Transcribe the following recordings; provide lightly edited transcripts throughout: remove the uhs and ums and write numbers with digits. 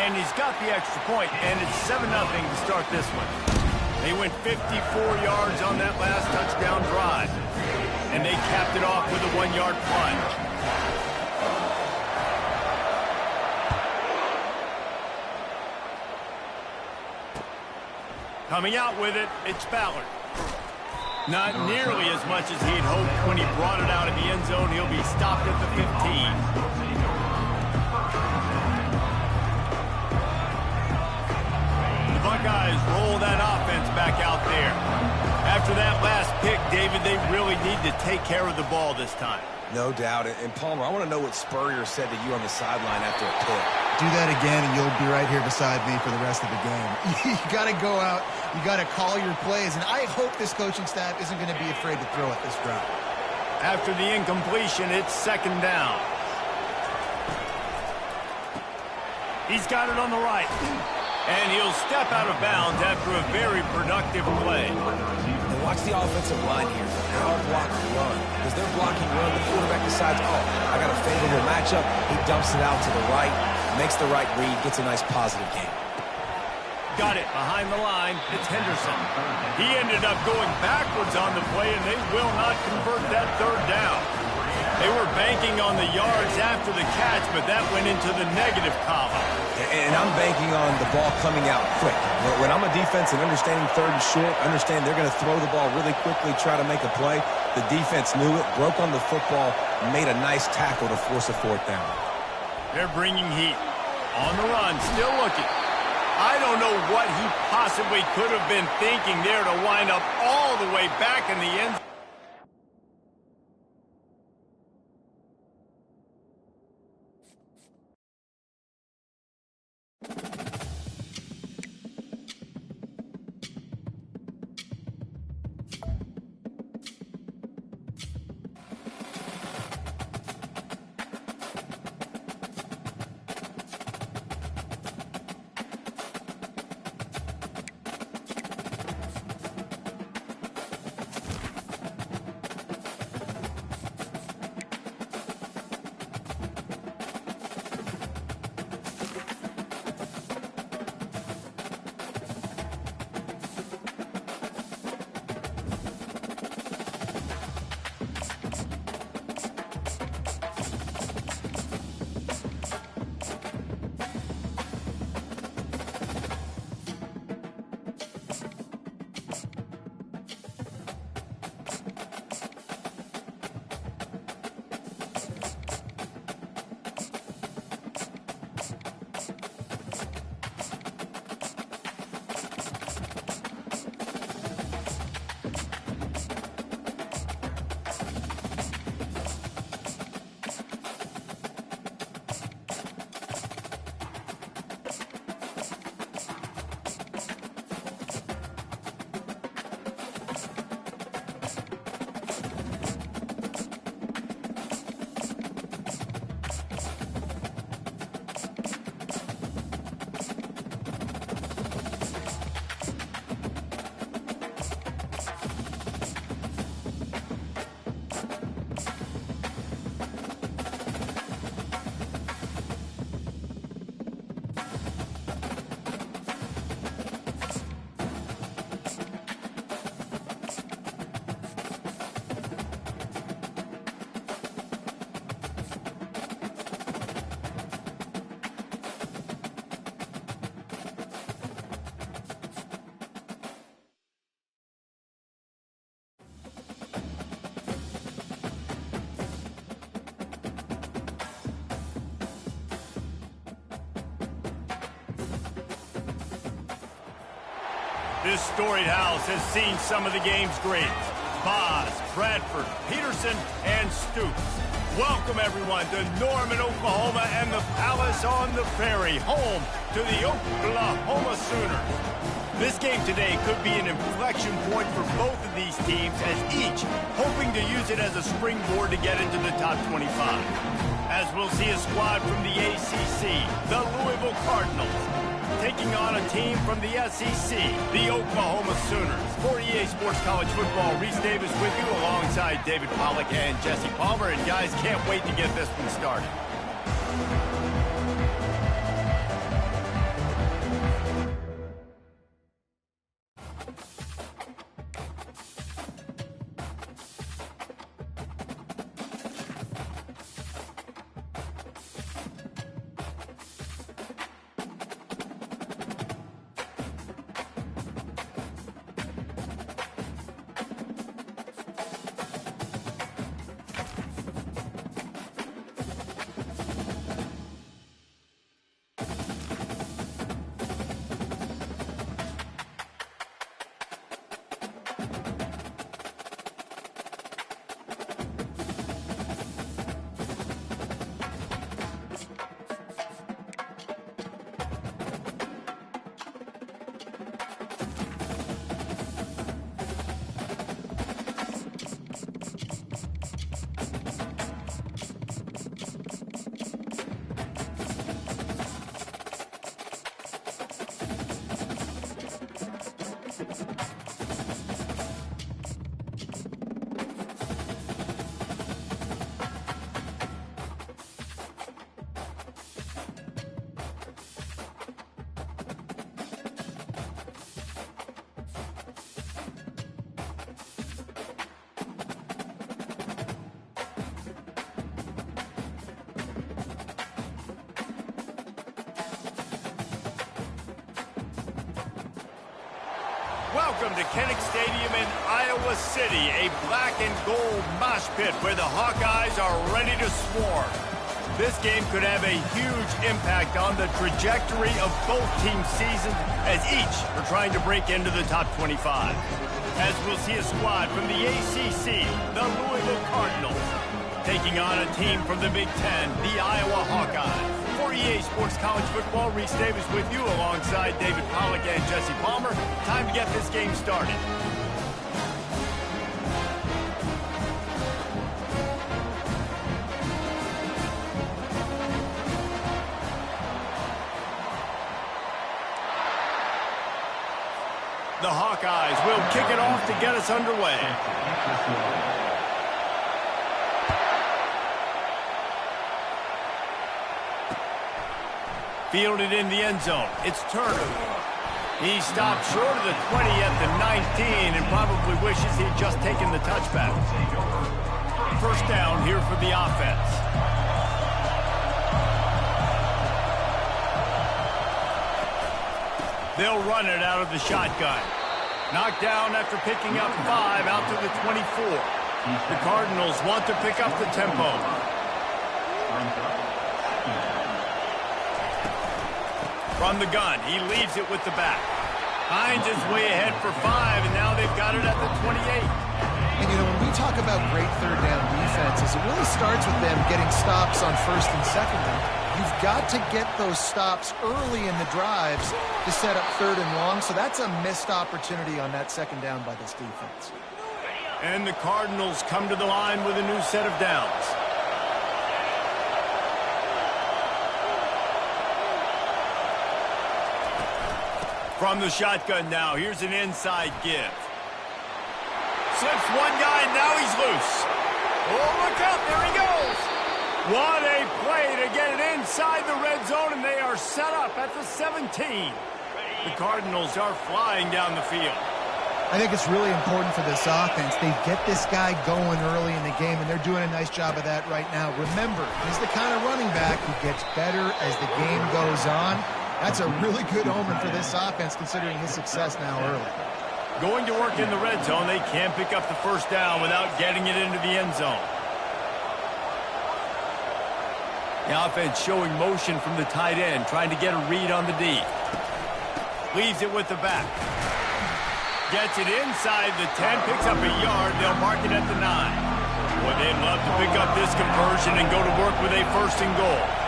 And he's got the extra point, and it's 7-0 to start this one. They went 54 yards on that last touchdown drive, and they capped it off with a 1-yard plunge. Coming out with it, it's Ballard. Not nearly as much as he'd hoped when he brought it out of the end zone. He'll be stopped at the 15. Buckeyes roll that offense back out there. After that last pick, David, they really need to take care of the ball this time. No doubt. And Palmer, I want to know what Spurrier said to you on the sideline after a pick. Do that again, and you'll be right here beside me for the rest of the game. You got to go out. You got to call your plays. And I hope this coaching staff isn't going to be afraid to throw at this drive. After the incompletion, it's 2nd down. He's got it on the right. And he'll step out of bounds after a very productive play. And watch the offensive line here. How block run. Because they're blocking run. The quarterback decides, oh, I got a favorable matchup. He dumps it out to the right, makes the right read, gets a nice positive game. Got it behind the line. It's Henderson. He ended up going backwards on the play, and they will not convert that 3rd down. They were banking on the yards after the catch, but that went into the negative column. And I'm banking on the ball coming out quick. When I'm a defense and understanding 3rd and short, understand they're going to throw the ball really quickly, try to make a play. The defense knew it, broke on the football, made a nice tackle to force a 4th down. They're bringing heat. On the run, still looking. I don't know what he possibly could have been thinking there to wind up all the way back in the end zone. This storied house has seen some of the game's greats. Boz, Bradford, Peterson, and Stoops. Welcome, everyone, to Norman, Oklahoma, and the Palace on the Prairie, home to the Oklahoma Sooners. This game today could be an inflection point for both of these teams, as each hoping to use it as a springboard to get into the top 25. As we'll see a squad from the ACC, the Louisville Cardinals, taking on a team from the SEC, the Oklahoma Sooners. For EA Sports College Football, Reese Davis with you alongside David Pollack and Jesse Palmer. And guys, can't wait to get this one started. Welcome to Kinnick Stadium in Iowa City, a black and gold mosh pit where the Hawkeyes are ready to swarm. This game could have a huge impact on the trajectory of both teams' seasons as each are trying to break into the top 25. As we'll see a squad from the ACC, the Louisville Cardinals, taking on a team from the Big Ten, the Iowa Hawkeyes. For EA Sports College Football, Reese Davis with you alongside David Pollack and Jesse Palmer. Time to get this game started. The Hawkeyes will kick it off to get us underway. Fielded in the end zone. It's Turner. He stopped short of the 20 at the 19 and probably wishes he'd just taken the touchback. First down here for the offense. They'll run it out of the shotgun. Knocked down after picking up 5 out to the 24. The Cardinals want to pick up the tempo. From the gun, he leaves it with the back. Hines is way ahead for 5, and now they've got it at the 28. And, you know, when we talk about great third down defenses, it really starts with them getting stops on first and second down. You've got to get those stops early in the drives to set up third and long, so that's a missed opportunity on that second down by this defense. And the Cardinals come to the line with a new set of downs. From the shotgun now, here's an inside give. Slips one guy, now he's loose. Oh, look out, there he goes. What a play to get it inside the red zone, and they are set up at the 17. The Cardinals are flying down the field. I think it's really important for this offense. They get this guy going early in the game, and they're doing a nice job of that right now. Remember, he's the kind of running back who gets better as the game goes on. That's a really good omen for this offense, considering his success now early. Going to work in the red zone, they can't pick up the first down without getting it into the end zone. The offense showing motion from the tight end, trying to get a read on the D. Leaves it with the back. Gets it inside the 10, picks up a yard. They'll mark it at the 9. Boy, they'd love to pick up this conversion and go to work with a first and goal.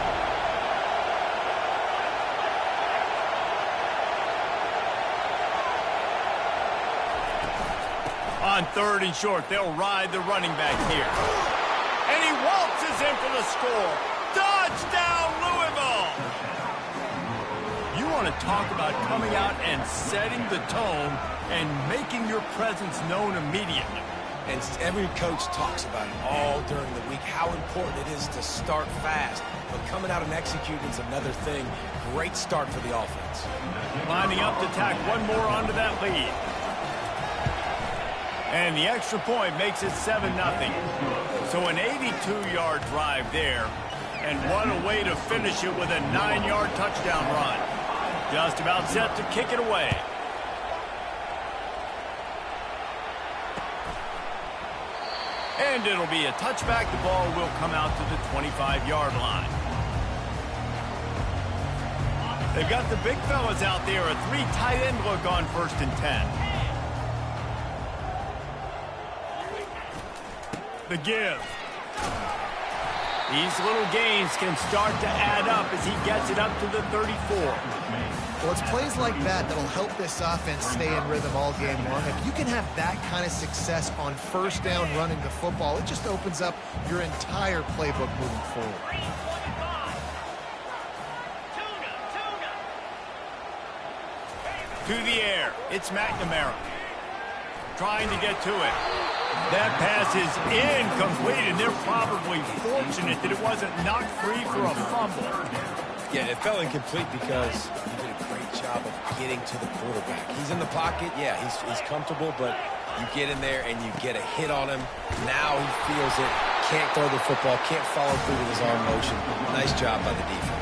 On third and short, they'll ride the running back here. And he waltzes in for the score. Touchdown, Louisville! You want to talk about coming out and setting the tone and making your presence known immediately. And every coach talks about it all during the week, how important it is to start fast. But coming out and executing is another thing. Great start for the offense. Lining up to tack one more onto that lead. And the extra point makes it 7-0. So an 82-yard drive there. And what a way to finish it with a 9-yard touchdown run. Just about set to kick it away. And it'll be a touchback. The ball will come out to the 25-yard line. They've got the big fellas out there. A 3 tight end look on 1st and 10. The give. These little gains can start to add up as he gets it up to the 34. Well, it's plays like that that'll help this offense stay in rhythm all game long. If you can have that kind of success on first down running the football, it just opens up your entire playbook moving forward. To the air. It's McNamara. Trying to get to it. That pass is incomplete, and they're probably fortunate that it wasn't knocked free for a fumble. Yeah, it fell incomplete because he did a great job of getting to the quarterback. He's in the pocket. Yeah, he's comfortable, but you get in there and you get a hit on him. Now he feels it. Can't throw the football. Can't follow through with his arm motion. Nice job by the defense.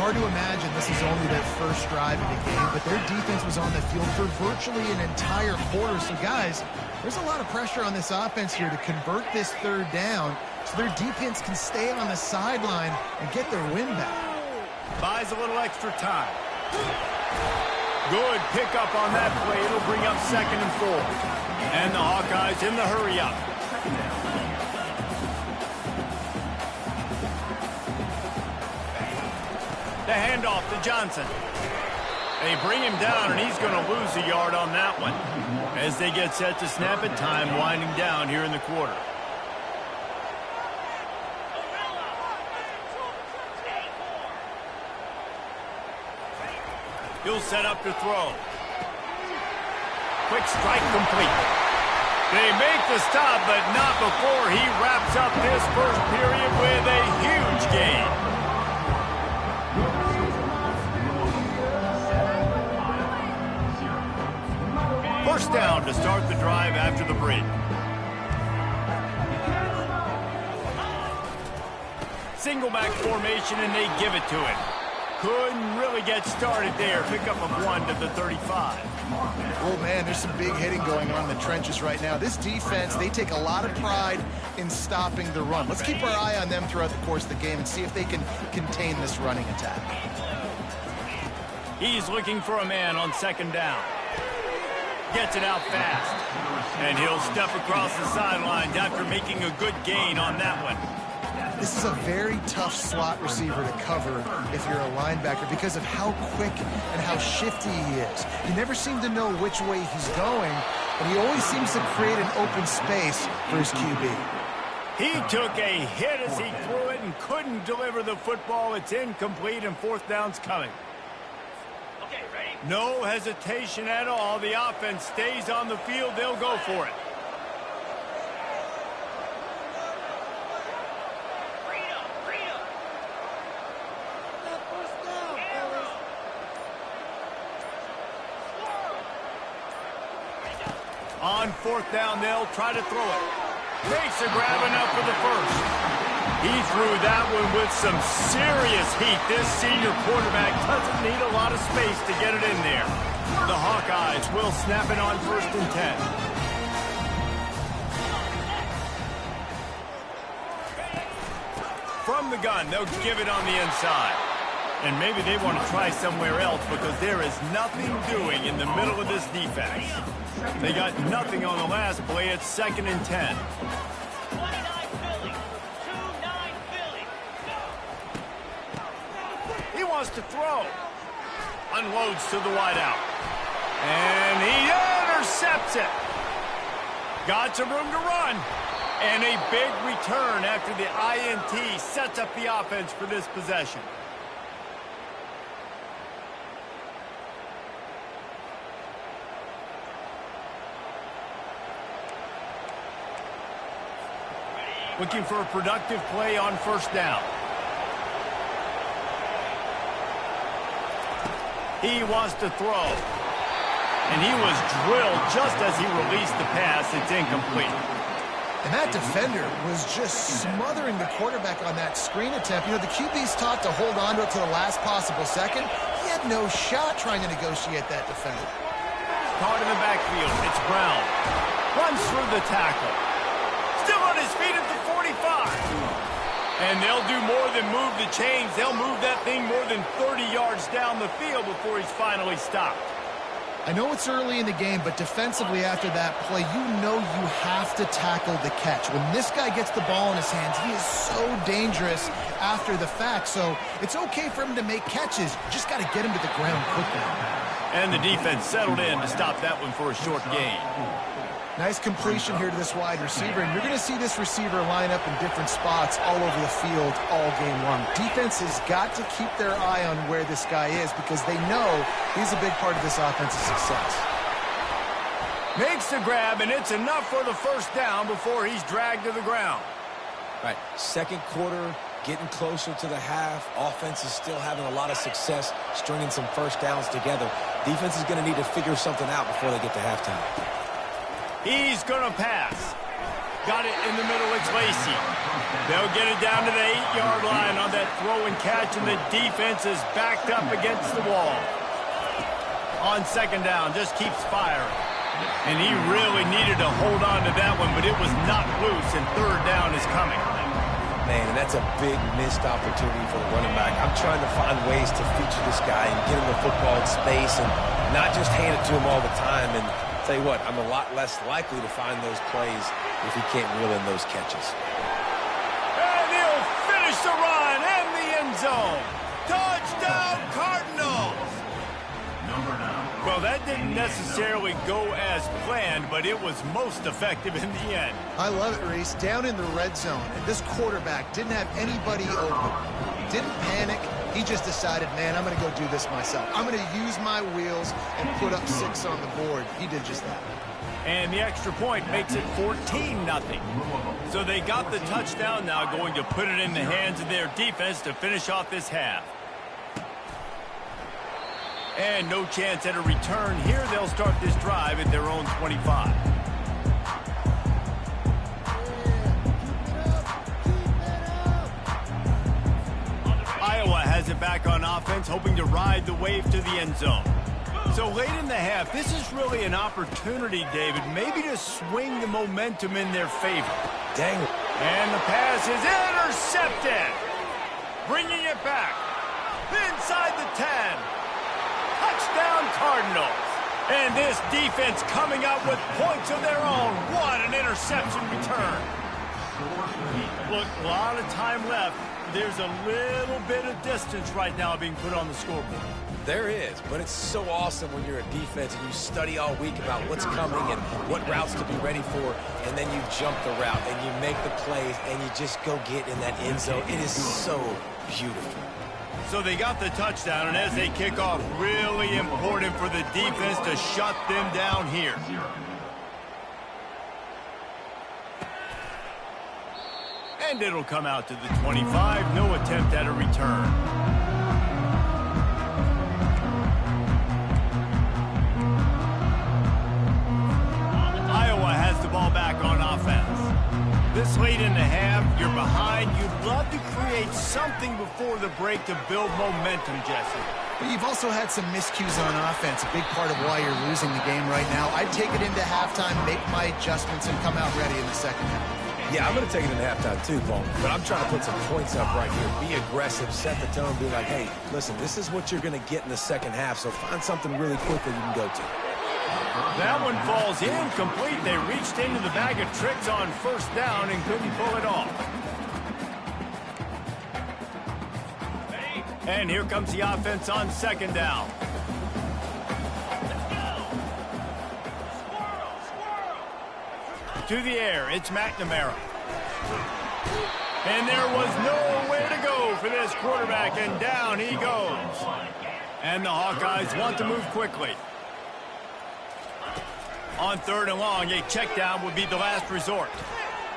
Hard to imagine this is only their first drive in the game, but their defense was on the field for virtually an entire quarter. So, guys, there's a lot of pressure on this offense here to convert this third down so their defense can stay on the sideline and get their win back. Buys a little extra time. Good pickup on that play. It'll bring up 2nd and 4. And the Hawkeyes in the hurry-up. The handoff to Johnson. They bring him down, and he's going to lose a yard on that one. As they get set to snap it, time winding down here in the quarter. He'll set up to throw. Quick strike complete. They make the stop, but not before he wraps up this first period with a huge gain. First down to start the drive after the break. Single back formation, and they give it to him. Couldn't really get started there. Pickup of 1 to the 35. Oh, man, there's some big hitting going on in the trenches right now. This defense, they take a lot of pride in stopping the run. Let's keep our eye on them throughout the course of the game and see if they can contain this running attack. He's looking for a man on 2nd down. Gets it out fast. And he'll step across the sidelines after making a good gain on that one. This is a very tough slot receiver to cover if you're a linebacker because of how quick and how shifty he is. You never seem to know which way he's going, but he always seems to create an open space for his QB. He took a hit as he threw it and couldn't deliver the football. It's incomplete, and 4th down's coming. Okay, ready? No hesitation at all. The offense stays on the field. They'll go for it. On 4th down, they'll try to throw it. Makes a grab enough for the first. He threw that one with some serious heat. This senior quarterback doesn't need a lot of space to get it in there. The Hawkeyes will snap it on 1st and 10. From the gun, they'll give it on the inside. And maybe they want to try somewhere else because there is nothing doing in the middle of this defense. They got nothing on the last play. It's 2nd and 10. 29 Philly. 2-9 Philly. He wants to throw. Unloads to the wideout. And he intercepts it. Got some room to run. And a big return after the INT sets up the offense for this possession. Looking for a productive play on 1st down. He wants to throw. And he was drilled just as he released the pass. It's incomplete. And that defender was just smothering the quarterback on that screen attempt. You know, the QB's taught to hold on to it to the last possible second. He had no shot trying to negotiate that defender. Caught in the backfield. It's Brown. Runs through the tackle. Still on his feet at the 45. And they'll do more than move the chains. They'll move that thing more than 30 yards down the field before he's finally stopped. I know it's early in the game, but defensively after that play, you know you have to tackle the catch. When this guy gets the ball in his hands, he is so dangerous after the fact. So it's okay for him to make catches. You just got to get him to the ground quickly. And the defense settled in to stop that one for a short gain. Nice completion here to this wide receiver, and you're going to see this receiver line up in different spots all over the field all game long. Defense has got to keep their eye on where this guy is because they know he's a big part of this offense's success. Makes the grab, and it's enough for the first down before he's dragged to the ground. Right, second quarter, getting closer to the half. Offense is still having a lot of success stringing some first downs together. Defense is going to need to figure something out before they get to halftime. He's going to pass. Got it in the middle. It's Lacy. They'll get it down to the 8-yard line on that throw and catch, and the defense is backed up against the wall. On second down, just keeps firing. And he really needed to hold on to that one, but it was not loose, and third down is coming. Man, and that's a big missed opportunity for the running back. I'm trying to find ways to feature this guy and get him the football in space and not just hand it to him all the time. And tell you what, I'm a lot less likely to find those plays if he can't reel in those catches. And he'll finish the run in the end zone. Touchdown, Cardinals! Well, that didn't necessarily go as planned, but it was most effective in the end. I love it, Reese. Down in the red zone, and this quarterback didn't have anybody open. Didn't panic. He just decided, man, I'm going to go do this myself. I'm going to use my wheels and put up 6 on the board. He did just that. And the extra point makes it 14-0. So they got the touchdown, now going to put it in the hands of their defense to finish off this half. And no chance at a return here. They'll start this drive at their own 25. Iowa has it back on offense, hoping to ride the wave to the end zone. So late in the half, this is really an opportunity, David, maybe to swing the momentum in their favor. Dang it. And the pass is intercepted. Bringing it back. Inside the 10. Touchdown, Cardinals. And this defense coming out with points of their own. What an interception return. Look, a lot of time left. There's a little bit of distance right now being put on the scoreboard. There is, but it's so awesome when you're a defense and you study all week about what's coming and what routes to be ready for, and then you jump the route and you make the plays and you just go get in that end zone. It is so beautiful. So they got the touchdown, and as they kick off, really important for the defense to shut them down here. And it'll come out to the 25. No attempt at a return. Iowa has the ball back on offense. This late in the half, you're behind. You'd love to create something before the break to build momentum, Jesse. But you've also had some miscues on offense, a big part of why you're losing the game right now. I'd take it into halftime, make my adjustments, and come out ready in the second half. Yeah, I'm going to take it into halftime too, Paul. But I'm trying to put some points up right here. Be aggressive, set the tone, be like, hey, listen, this is what you're going to get in the second half, so find something really quick that you can go to. That one falls incomplete. They reached into the bag of tricks on first down and couldn't pull it off. And here comes the offense on second down. To the air, it's McNamara. And there was nowhere to go for this quarterback, and down he goes. And the Hawkeyes want to move quickly. On third and long, a check down would be the last resort.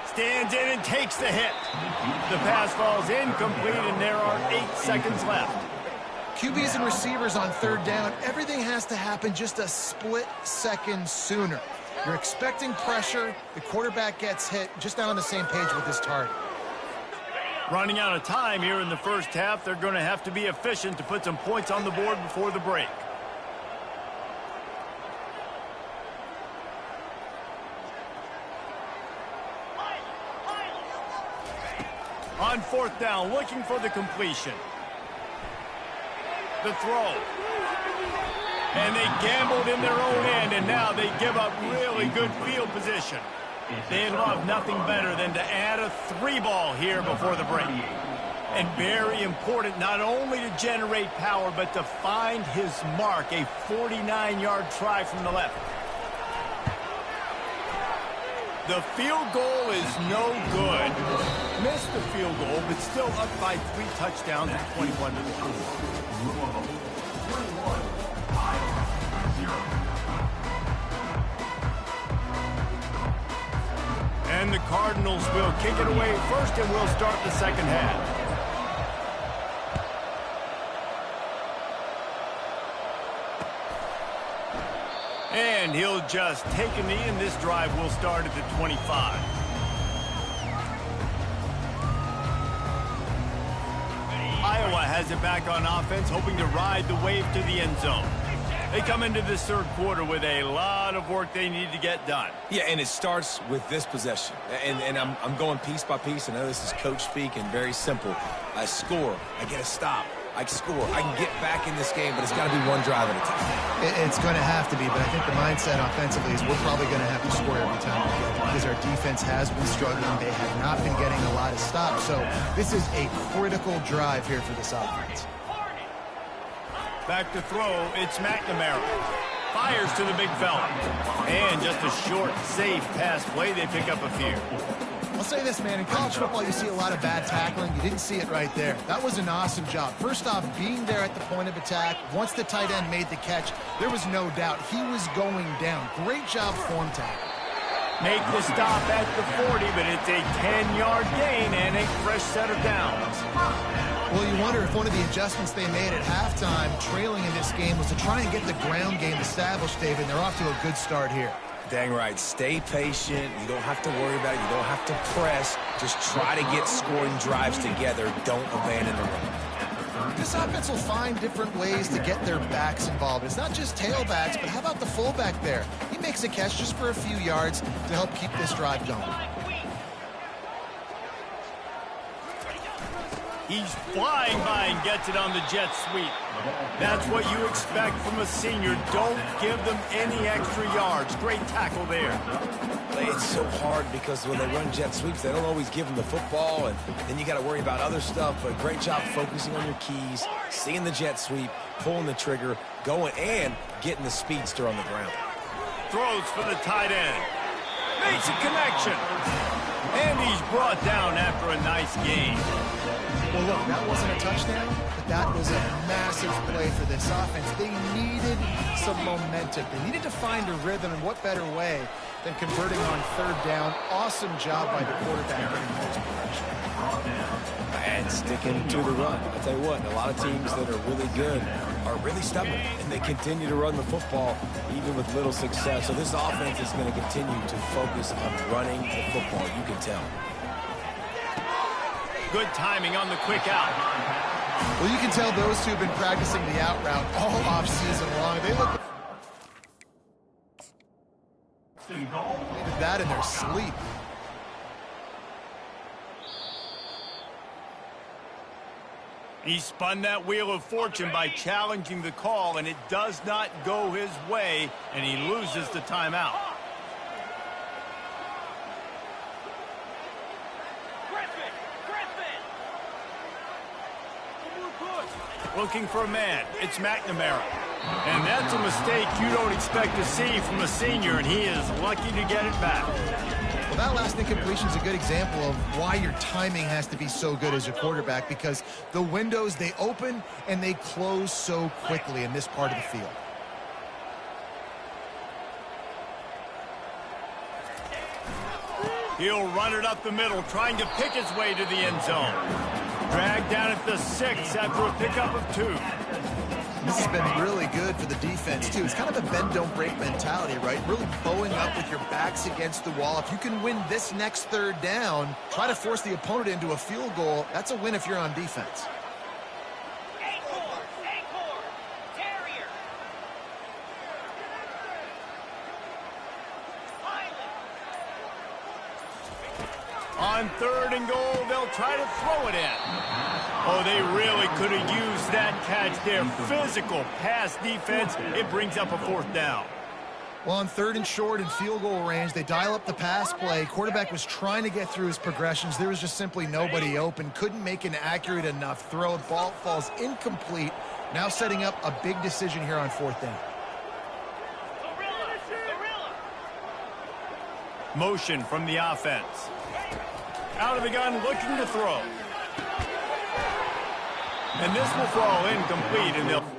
Stands in and takes the hit. The pass falls incomplete, and there are 8 seconds left. QBs and receivers on third down, everything has to happen just a split second sooner. You're expecting pressure, the quarterback gets hit, just not on the same page with his target. Running out of time here in the first half, they're going to have to be efficient to put some points on the board before the break. On fourth down, looking for the completion. The throw. And they gambled in their own end, and now they give up really good field position. They'd love nothing better than to add a 3-ball here before the break. And very important, not only to generate power, but to find his mark, a 49-yard try from the left. The field goal is no good. Missed the field goal, but still up by 3 touchdowns at 21-4. And the Cardinals will kick it away first, and we'll start the second half. And he'll just take a knee, and this drive will start at the 25. Iowa has it back on offense, hoping to ride the wave to the end zone. They come into this third quarter with a lot of work they need to get done. Yeah, and it starts with this possession. And I'm going piece by piece. I know this is coach speak and very simple. I score. I get a stop. I score. I can get back in this game, but it's got to be one drive at a time. It's going to have to be, but I think the mindset offensively is we're probably going to have to score every time we get it because our defense has been struggling. They have not been getting a lot of stops. So this is a critical drive here for this offense. Back to throw, it's McNamara. Fires to the big fella. And just a short, safe pass play. They pick up a few. I'll say this, man. In college football, you see a lot of bad tackling. You didn't see it right there. That was an awesome job. First off, being there at the point of attack. Once the tight end made the catch, there was no doubt he was going down. Great job form tackle. Make the stop at the 40, but it's a 10-yard gain and a fresh set of downs. Well, you wonder if one of the adjustments they made at halftime, trailing in this game, was to try and get the ground game established, David, and they're off to a good start here. Dang right. Stay patient. You don't have to worry about it. You don't have to press. Just try to get scoring drives together. Don't abandon the run. This offense will find different ways to get their backs involved. It's not just tailbacks, but how about the fullback there? He makes a catch just for a few yards to help keep this drive going. He's flying by and gets it on the jet sweep. That's what you expect from a senior. Don't give them any extra yards. Great tackle there. It's so hard because when they run jet sweeps, they don't always give them the football, and then you got to worry about other stuff. But great job focusing on your keys, seeing the jet sweep, pulling the trigger, going, and getting the speedster on the ground. Throws for the tight end. Makes a connection. And he's brought down after a nice gain. Well, look, that wasn't a touchdown, but that was a massive play for this offense. They needed some momentum. They needed to find a rhythm, and what better way than converting on third down. Awesome job by the quarterback getting most progression. And sticking to the run. I'll tell you what, a lot of teams that are really good are really stubborn, and they continue to run the football even with little success. So this offense is going to continue to focus on running the football, you can tell. Good timing on the quick out. Well, you can tell those two have been practicing the out route all off-season long. They look at that in their sleep. He spun that wheel of fortune by challenging the call, and it does not go his way, and he loses the timeout. Looking for a man. It's McNamara. And that's a mistake you don't expect to see from a senior, and he is lucky to get it back. Well, that last incompletion is a good example of why your timing has to be so good as a quarterback, because the windows, they open and they close so quickly in this part of the field. He'll run it up the middle, trying to pick his way to the end zone. Dragged down at the 6 after a pickup of 2. This has been really good for the defense, too. It's kind of a bend-don't-break mentality, right? Really bowing up with your backs against the wall. If you can win this next third down, try to force the opponent into a field goal, that's a win if you're on defense. On 3rd and goal, they'll try to throw it in. Oh, they really could have used that catch there. Physical pass defense. It brings up a 4th down. Well, on 3rd and short and field goal range, they dial up the pass play. Quarterback was trying to get through his progressions. There was just simply nobody open. Couldn't make an accurate enough throw. Ball falls incomplete. Now setting up a big decision here on 4th down. Motion from the offense. Out of the gun, looking to throw. And this will fall incomplete, and they'll